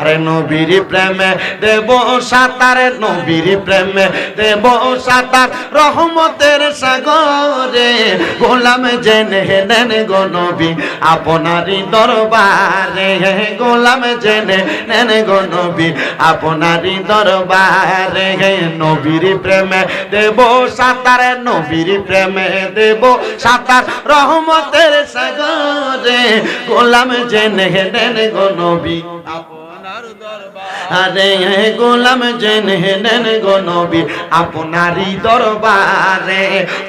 আরে নবীর প্রেমে দেব সাঁতার, নবীর প্রেমে দেব সাঁতার রহমতের সাগরে। গোলাম জেনে নেন গো নবী আপনারই দরবারে, গোলাম জেনে নেন গো নবী আপনারই দরবারে। নবীর প্রেমে দেব সাঁতার, নবীর প্রেমে দেব সাঁতার রহমতের সাগরে। গোলাম জেনে নেন গো নবী আপনার দরবারে, গোলাম জেনে নেন গো নবী আপনারই দরবারে।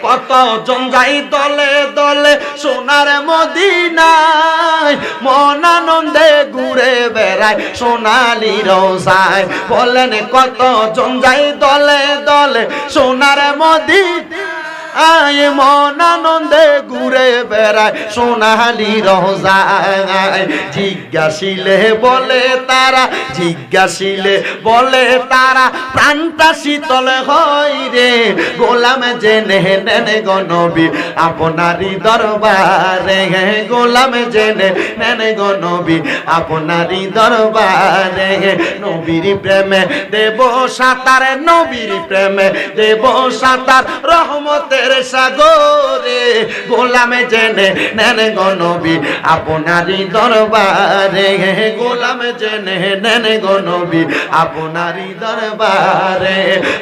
কত জন যাই দলে দলে সোনার মদিনায়, মন আনন্দে ঘুরে বেড়ায় সোনালি রোজায়। বলেন কত জন যাই দলে দলে সোনার মদিনায়, আয় মন আনন্দে ঘুরে বেড়ায় সোনালি রোজায়। জিজ্ঞাসিলে বলে তারা, জিজ্ঞাসিলে বলে তারা প্রাণটা শীতল হয় রে। গোলাম জেনে নেন গো নবী আপনারই দরবারে, গোলাম জেনে নেন গো নবী আপনারই দরবারে। নবীর প্রেমে দেব সাঁতার, নবীর প্রেমে দেব সাঁতার রহমতের সাগরে। গোলাম জেনে নেন গো নবী আপনারই দরবারে, গোলাম জেনে নেন গো নবী আপনারই দরবারে।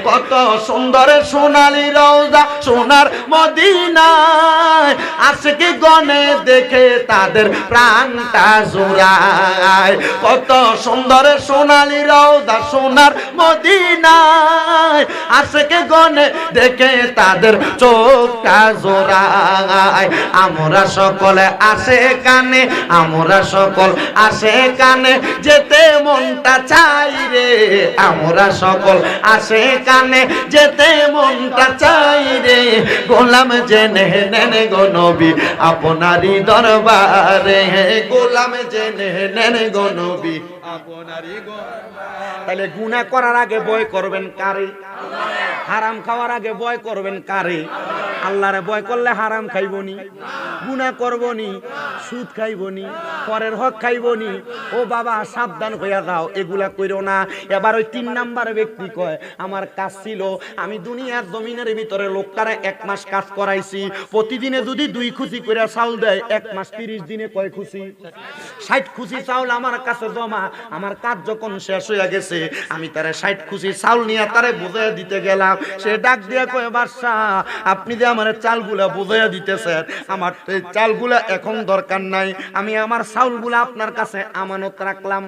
কত সুন্দর সোনালি রওজা সোনার মদিনায়, আজকে গনে দেখে তাদের প্রাণটা জোড়ায়। কত সুন্দর সোনালি রওজা সোনার মদিনায়, আজকে গনে দেখে তাদের চোখটা জোড়ায়। আমরা সকলে আসে কানে, আমরা সকল আসে কানে যেতে মনটা চাই রে। আমরা সকল আসে কানে যেতে মনটা চাই রে। গোলাম জেনে নেন গো নবী আপনারই দরবারে, গোলাম জেনে নেন গো নবী আপনারই দরবারে। তাহলে গুনাহ করার আগে ভয় করবেন কারে? হারাম খাওয়ার আগে ভয় করবেন কারে? আল্লাহরে ভয় করলে হারাম খাইবনি, গুনাহ করবনি, সুদ খাইবনি, পরের হক খাইবনি। ও বাবা সাবধান হইয়া যাও, এগুলা কইরো না। এবার ওই 3 নাম্বার ব্যক্তি কয় আমার কাজ ছিল, আমি দুনিয়ার জমিনের ভিতরে লোকটারে 1 মাস কাজ করাইছি, প্রতিদিনে যদি 2 খুশি করে চাউল দেয় 1 মাস 30 দিনে কয় খুশি? 60 খুশি চাউল আমার কাছে জমা। আমার কাজ যখন শেষ হইয়া গেছে আমি তারে 60 খুশি চাউল নিয়ে তারে বুঝাইয়া দিতে গেলাম। সে ডাক দিয়া কয় বাদশা আপনি যে আমার চালগুলা বুঝাইয়া দিতেছেন, আমার এই চালগুলা এখন দরকার নাই, আমি আমার চাউলগুলা আপনার কাছে আমানত রাখলাম।